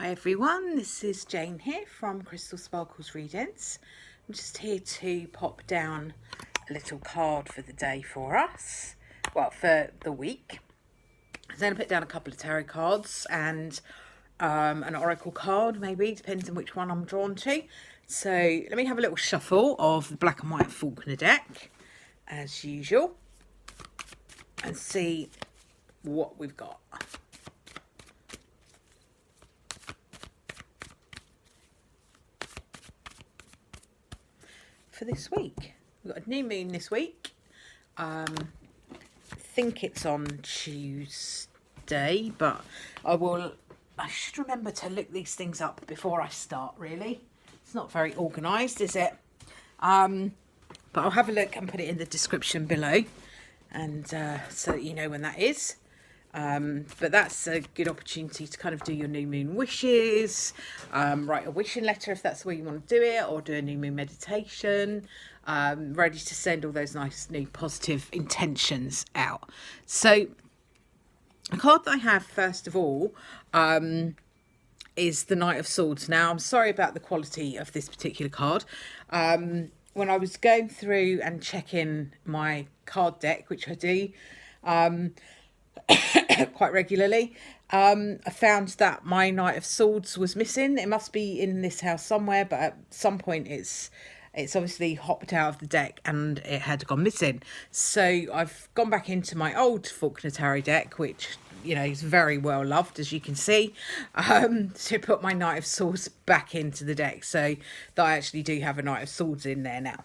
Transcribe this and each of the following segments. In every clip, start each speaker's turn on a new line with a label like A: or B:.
A: Hi everyone, this is Jane here from Crystal Sparkles Readings. I'm just here to pop down a little card for the day for us, well, for the week. I'm going to put down a couple of tarot cards and an oracle card, maybe, depends on which one I'm drawn to. So let me have a little shuffle of the black and white Faulkner deck, as usual, and see what we've got. For this week, we've got a new moon this week. I think it's on Tuesday, but I should remember to look these things up before I start, really. It's not very organised, is it? But I'll have a look and put it in the description below, and so that you know when that is. But that's a good opportunity to kind of do your new moon wishes, write a wishing letter if that's the way you want to do it, or do a new moon meditation, ready to send all those nice new positive intentions out. So the card that I have first of all is the Knight of Swords. Now, I'm sorry about the quality of this particular card. When I was going through and checking my card deck, which I do quite regularly, I found that my Knight of Swords was missing. It must be in this house somewhere, but at some point it's obviously hopped out of the deck and it had gone missing. So I've gone back into my old Faulkner Tarot deck, which, you know, is very well loved, as you can see, to put my Knight of Swords back into the deck, so that I actually do have a Knight of Swords in there now.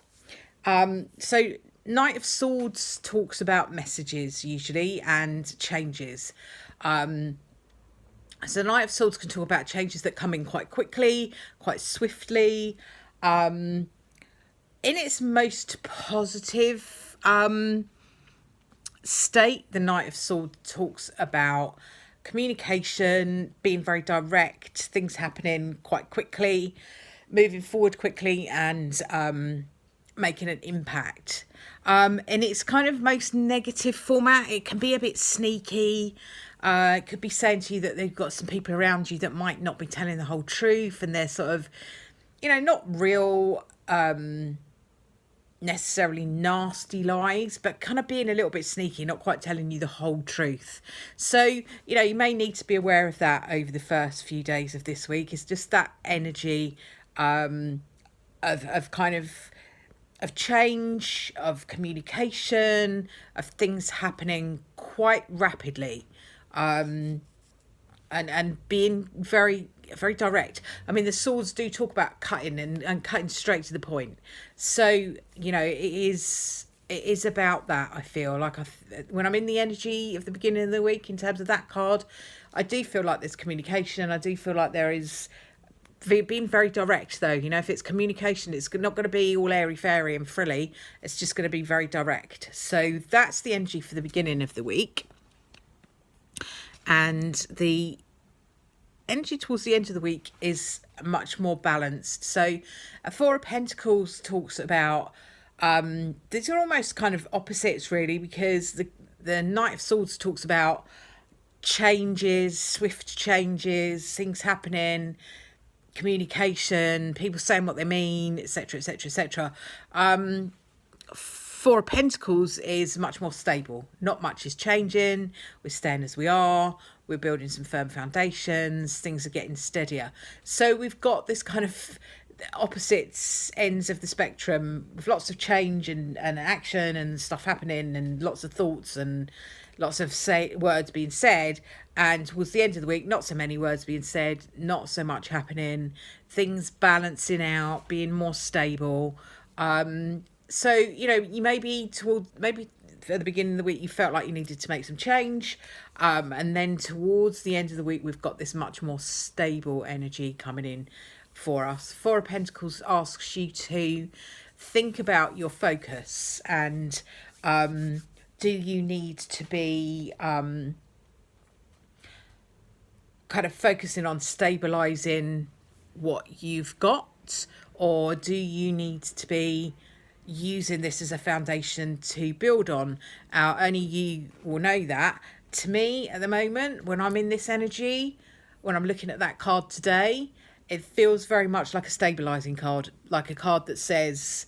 A: So Knight of Swords talks about messages usually and changes. So Knight of Swords can talk about changes that come in quite quickly, quite swiftly. In its most positive state, the Knight of Swords talks about communication, being very direct, things happening quite quickly, moving forward quickly, and making an impact. In its kind of most negative format, it can be a bit sneaky. It could be saying to you that they've got some people around you that might not be telling the whole truth, and they're sort of, you know, not real necessarily nasty lies, but kind of being a little bit sneaky, not quite telling you the whole truth. So, you know, you may need to be aware of that over the first few days of this week. It's just that energy of change, of communication, of things happening quite rapidly, and being very direct. I mean, the swords do talk about cutting and cutting straight to the point. So, you know, it is about that. I feel like when I'm in the energy of the beginning of the week in terms of that card, I do feel like there's communication. I do feel like there is being very direct, though. You know, if it's communication, it's not going to be all airy fairy and frilly. It's just going to be very direct. So that's the energy for the beginning of the week. And the energy towards the end of the week is much more balanced. So Four of Pentacles talks about, these are almost kind of opposites, really, because the Knight of Swords talks about changes, swift changes, things happening, communication, people saying what they mean, etc, etc, etc. Four of Pentacles is much more stable. Not much is changing. We're staying as we are. We're building some firm foundations. Things are getting steadier. So we've got this kind of opposite ends of the spectrum with lots of change and action and stuff happening and lots of thoughts and lots of words being said. And towards the end of the week, not so many words being said, not so much happening, things balancing out, being more stable. So, you know, you maybe at the beginning of the week you felt like you needed to make some change, and then towards the end of the week we've got this much more stable energy coming in for us. Four of Pentacles asks you to think about your focus, and do you need to be kind of focusing on stabilizing what you've got, or do you need to be using this as a foundation to build on? Only you will know that. To me, at the moment, when I'm in this energy, when I'm looking at that card today, it feels very much like a stabilizing card, like a card that says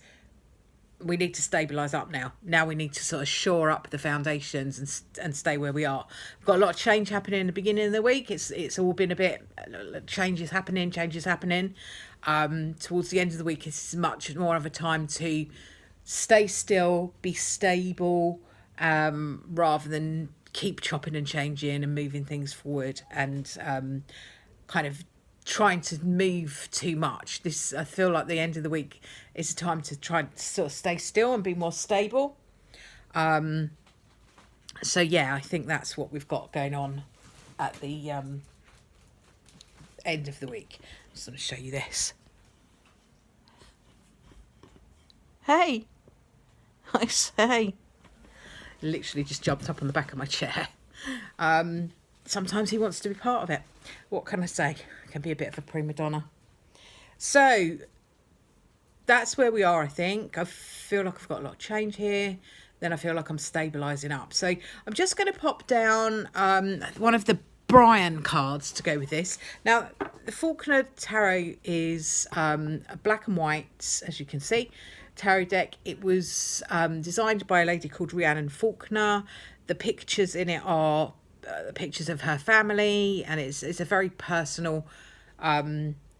A: we need to stabilize up now. Now we need to sort of shore up the foundations and stay where we are. We've got a lot of change happening in the beginning of the week. It's all been a bit changes happening. Towards the end of the week, it's much more of a time to stay still, be stable, rather than keep chopping and changing and moving things forward and kind of trying to move too much. I feel like the end of the week is a time to try to sort of stay still and be more stable. So yeah, I think that's what we've got going on at the end of the week. I'm just going to show you this. Hey, I say, literally just jumped up on the back of my chair. Sometimes he wants to be part of it. What can I say? Can be a bit of a prima donna. So that's where we are, I think. I feel like I've got a lot of change here. Then I feel like I'm stabilising up. So I'm just going to pop down one of the Brian cards to go with this. Now, the Faulkner Tarot is a black and white, as you can see, tarot deck. It was designed by a lady called Rhiannon Faulkner. The pictures in it are pictures of her family, and it's a very personal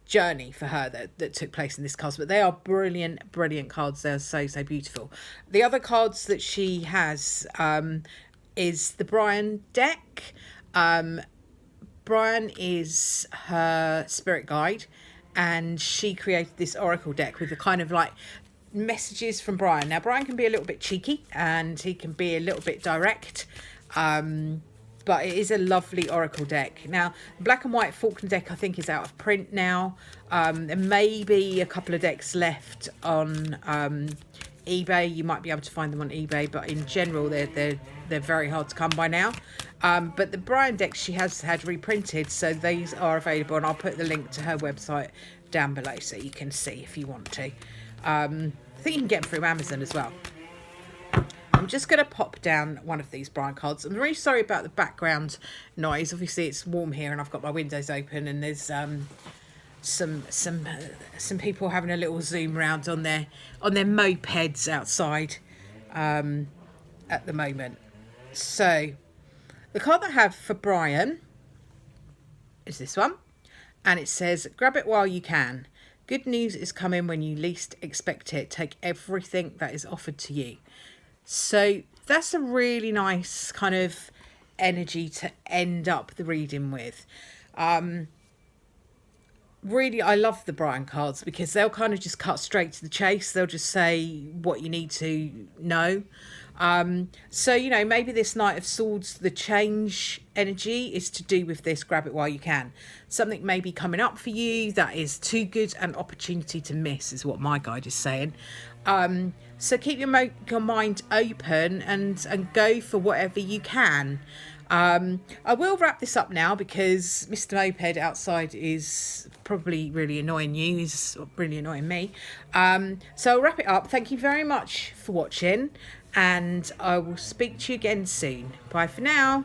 A: journey for her that took place in this card. But they are brilliant cards. They're so beautiful. The other cards that she has is the Brian deck. Brian is her spirit guide, and she created this oracle deck with the kind of like messages from Brian. Now, Brian can be a little bit cheeky and he can be a little bit direct, but it is a lovely oracle deck. Now, black and white Faulkner deck, I think, is out of print now. There may be a couple of decks left on eBay. You might be able to find them on eBay, but in general, they're very hard to come by now. But the Brian decks she has had reprinted, so these are available, and I'll put the link to her website down below so you can see if you want to. I think you can get them through Amazon as well. I'm just going to pop down one of these Brian cards. I'm really sorry about the background noise. Obviously, it's warm here and I've got my windows open, and there's some people having a little zoom round on their mopeds outside at the moment. So the card I have for Brian is this one, and it says, "Grab it while you can. Good news is coming when you least expect it. Take everything that is offered to you." So that's a really nice kind of energy to end up the reading with. Really, I love the Brian cards because they'll kind of just cut straight to the chase. They'll just say what you need to know. So, you know, maybe this Knight of Swords, the change energy is to do with this, grab it while you can. Something may be coming up for you that is too good an opportunity to miss, is what my guide is saying. So keep your mind open and go for whatever you can. I will wrap this up now because Mr. Moped outside is probably really annoying you. He's really annoying me. So I'll wrap it up. Thank you very much for watching, and I will speak to you again soon. Bye for now.